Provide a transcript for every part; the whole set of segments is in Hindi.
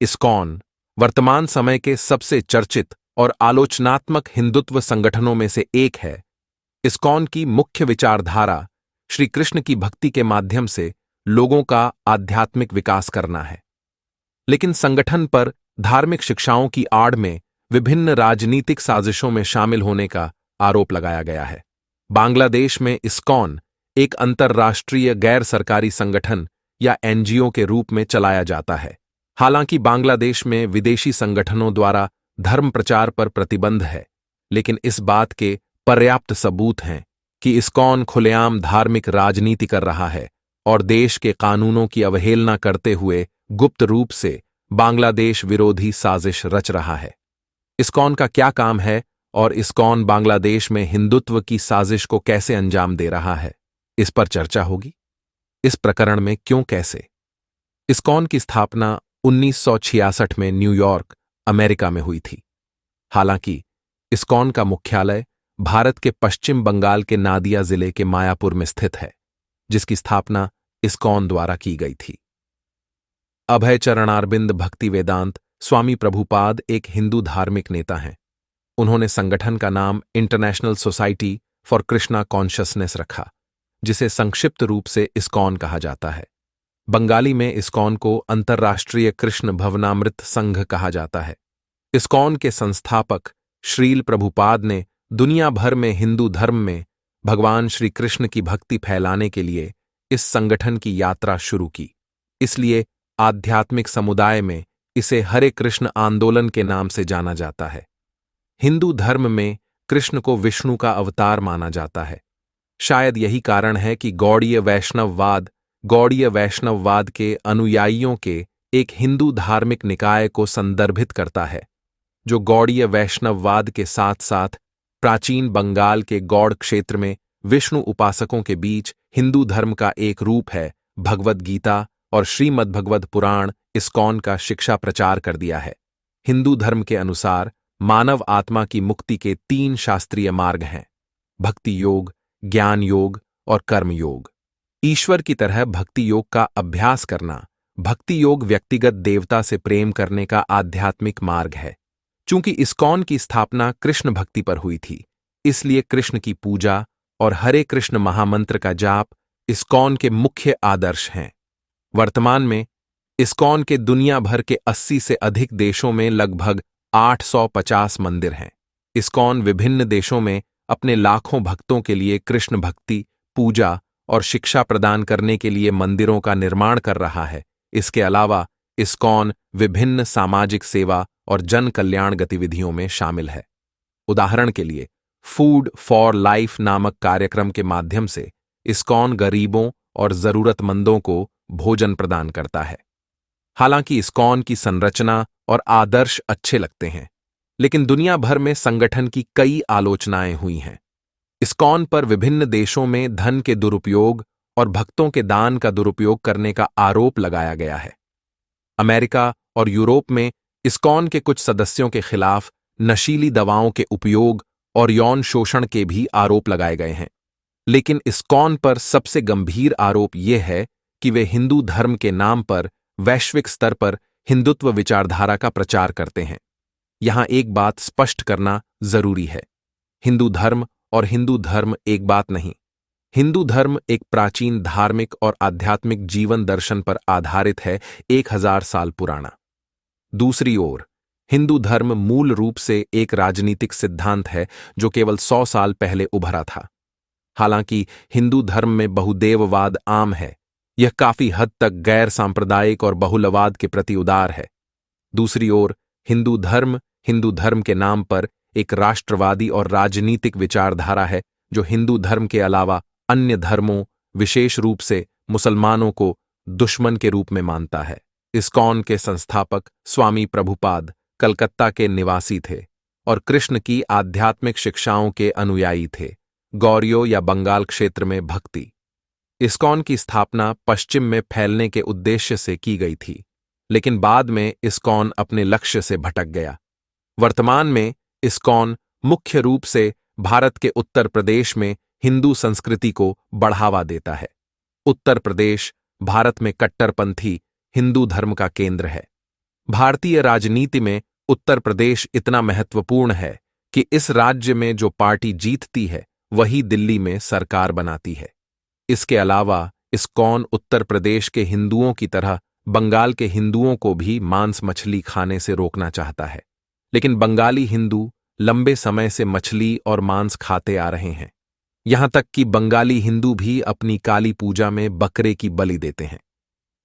इस्कॉन वर्तमान समय के सबसे चर्चित और आलोचनात्मक हिंदुत्व संगठनों में से एक है। इस्कॉन की मुख्य विचारधारा श्री कृष्ण की भक्ति के माध्यम से लोगों का आध्यात्मिक विकास करना है। लेकिन संगठन पर धार्मिक शिक्षाओं की आड़ में विभिन्न राजनीतिक साजिशों में शामिल होने का आरोप लगाया गया है। बांग्लादेश में इस्कॉन एक अंतर्राष्ट्रीय गैर सरकारी संगठन या एनजीओ के रूप में चलाया जाता है। हालांकि बांग्लादेश में विदेशी संगठनों द्वारा धर्म प्रचार पर प्रतिबंध है, लेकिन इस बात के पर्याप्त सबूत हैं कि इस्कॉन खुलेआम धार्मिक राजनीति कर रहा है और देश के कानूनों की अवहेलना करते हुए गुप्त रूप से बांग्लादेश विरोधी साजिश रच रहा है। इस्कॉन का क्या काम है और इस्कॉन बांग्लादेश में हिंदुत्व की साजिश को कैसे अंजाम दे रहा है, इस पर चर्चा होगी। इस प्रकरण में क्यों कैसे। इस्कॉन की स्थापना 1966 में न्यूयॉर्क, अमेरिका में हुई थी। हालांकि इस्कॉन का मुख्यालय भारत के पश्चिम बंगाल के नादिया जिले के मायापुर में स्थित है, जिसकी स्थापना इस्कॉन द्वारा की गई थी। अभय चरणारविंद भक्ति वेदांत स्वामी प्रभुपाद एक हिंदू धार्मिक नेता हैं। उन्होंने संगठन का नाम international society for Krishna consciousness रखा, जिसे संक्षिप्त रूप से इस्कॉन कहा जाता है। बंगाली में इस्कॉन को अंतर्राष्ट्रीय कृष्ण भवनामृत संघ कहा जाता है। इस्कॉन के संस्थापक श्रील प्रभुपाद ने दुनिया भर में हिंदू धर्म में भगवान श्री कृष्ण की भक्ति फैलाने के लिए इस संगठन की यात्रा शुरू की। इसलिए आध्यात्मिक समुदाय में इसे हरे कृष्ण आंदोलन के नाम से जाना जाता है। हिंदू धर्म में कृष्ण को विष्णु का अवतार माना जाता है। शायद यही कारण है कि गौड़ीय वैष्णववाद के अनुयायियों के एक हिंदू धार्मिक निकाय को संदर्भित करता है, जो गौड़ीय वैष्णववाद के साथ साथ प्राचीन बंगाल के गौड़ क्षेत्र में विष्णु उपासकों के बीच हिंदू धर्म का एक रूप है। भगवद गीता और श्रीमद्भगवद पुराण इस्कॉन का शिक्षा प्रचार कर दिया है। हिंदू धर्म के अनुसार मानव आत्मा की मुक्ति के 3 शास्त्रीय मार्ग हैं: भक्ति योग, ज्ञान योग और कर्म योग। ईश्वर की तरह भक्ति योग का अभ्यास करना। भक्ति योग व्यक्तिगत देवता से प्रेम करने का आध्यात्मिक मार्ग है। चूंकि इस्कॉन की स्थापना कृष्ण भक्ति पर हुई थी, इसलिए कृष्ण की पूजा और हरे कृष्ण महामंत्र का जाप इस्कॉन के मुख्य आदर्श हैं। वर्तमान में इस्कॉन के दुनिया भर के 80 से अधिक देशों में लगभग 850 मंदिर हैं। इस्कॉन विभिन्न देशों में अपने लाखों भक्तों के लिए कृष्ण भक्ति, पूजा और शिक्षा प्रदान करने के लिए मंदिरों का निर्माण कर रहा है। इसके अलावा इस्कॉन विभिन्न सामाजिक सेवा और जन कल्याण गतिविधियों में शामिल है। उदाहरण के लिए फूड फॉर लाइफ नामक कार्यक्रम के माध्यम से इस्कॉन गरीबों और जरूरतमंदों को भोजन प्रदान करता है। हालांकि इस्कॉन की संरचना और आदर्श अच्छे लगते हैं, लेकिन दुनिया भर में संगठन की कई आलोचनाएं हुई हैं। इस्कॉन पर विभिन्न देशों में धन के दुरुपयोग और भक्तों के दान का दुरुपयोग करने का आरोप लगाया गया है। अमेरिका और यूरोप में इस्कॉन के कुछ सदस्यों के खिलाफ नशीली दवाओं के उपयोग और यौन शोषण के भी आरोप लगाए गए हैं। लेकिन इस्कॉन पर सबसे गंभीर आरोप यह है कि वे हिंदू धर्म के नाम पर वैश्विक स्तर पर हिंदुत्व विचारधारा का प्रचार करते हैं। यहां एक बात स्पष्ट करना जरूरी है: हिंदू धर्म और हिंदू धर्म एक बात नहीं। हिंदू धर्म एक प्राचीन धार्मिक और आध्यात्मिक जीवन दर्शन पर आधारित है, 1000 साल पुराना। दूसरी ओर हिंदू धर्म मूल रूप से एक राजनीतिक सिद्धांत है जो केवल 100 साल पहले उभरा था। हालांकि हिंदू धर्म में बहुदेववाद आम है, यह काफी हद तक गैर सांप्रदायिक और बहुलवाद के प्रति उदार है। दूसरी ओर हिंदू धर्म के नाम पर एक राष्ट्रवादी और राजनीतिक विचारधारा है जो हिंदू धर्म के अलावा अन्य धर्मों, विशेष रूप से मुसलमानों को दुश्मन के रूप में मानता है। इस्कॉन के संस्थापक स्वामी प्रभुपाद कलकत्ता के निवासी थे और कृष्ण की आध्यात्मिक शिक्षाओं के अनुयायी थे। गौड़ियों या बंगाल क्षेत्र में भक्ति। इस्कॉन की स्थापना पश्चिम में फैलने के उद्देश्य से की गई थी, लेकिन बाद में इस्कॉन अपने लक्ष्य से भटक गया। वर्तमान में इस्कॉन मुख्य रूप से भारत के उत्तर प्रदेश में हिंदू संस्कृति को बढ़ावा देता है। उत्तर प्रदेश भारत में कट्टरपंथी हिंदू धर्म का केंद्र है। भारतीय राजनीति में उत्तर प्रदेश इतना महत्वपूर्ण है कि इस राज्य में जो पार्टी जीतती है वही दिल्ली में सरकार बनाती है। इसके अलावा इस्कॉन उत्तर प्रदेश के हिंदुओं की तरह बंगाल के हिंदुओं को भी मांस मछली खाने से रोकना चाहता है, लेकिन बंगाली हिंदू लंबे समय से मछली और मांस खाते आ रहे हैं। यहां तक कि बंगाली हिंदू भी अपनी काली पूजा में बकरे की बलि देते हैं।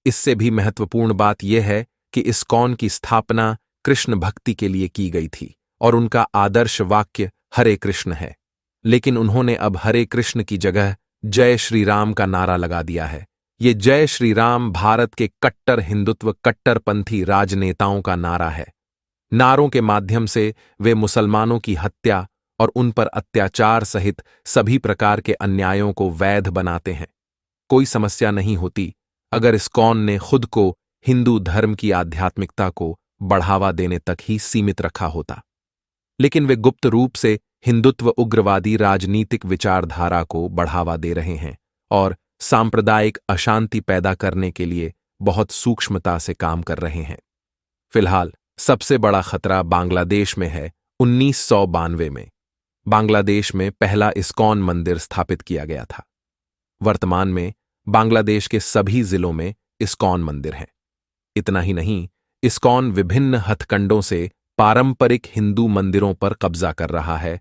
इससे भी महत्वपूर्ण बात यह है कि इस्कॉन की स्थापना कृष्ण भक्ति के लिए की गई थी और उनका आदर्श वाक्य हरे कृष्ण है, लेकिन उन्होंने अब हरे कृष्ण की जगह जय श्री राम का नारा लगा दिया है। ये जय श्री राम भारत के कट्टर हिंदुत्व कट्टरपंथी राजनेताओं का नारा है। नारों के माध्यम से वे मुसलमानों की हत्या और उन पर अत्याचार सहित सभी प्रकार के अन्यायों को वैध बनाते हैं। कोई समस्या नहीं होती अगर इस्कॉन ने खुद को हिंदू धर्म की आध्यात्मिकता को बढ़ावा देने तक ही सीमित रखा होता, लेकिन वे गुप्त रूप से हिंदुत्व उग्रवादी राजनीतिक विचारधारा को बढ़ावा दे रहे हैं और सांप्रदायिक अशांति पैदा करने के लिए बहुत सूक्ष्मता से काम कर रहे हैं। फिलहाल सबसे बड़ा खतरा बांग्लादेश में है। 1992 में बांग्लादेश में पहला इस्कॉन मंदिर स्थापित किया गया था। वर्तमान में बांग्लादेश के सभी जिलों में इस्कॉन मंदिर हैं। इतना ही नहीं, इस्कॉन विभिन्न हथकंडों से पारंपरिक हिंदू मंदिरों पर कब्जा कर रहा है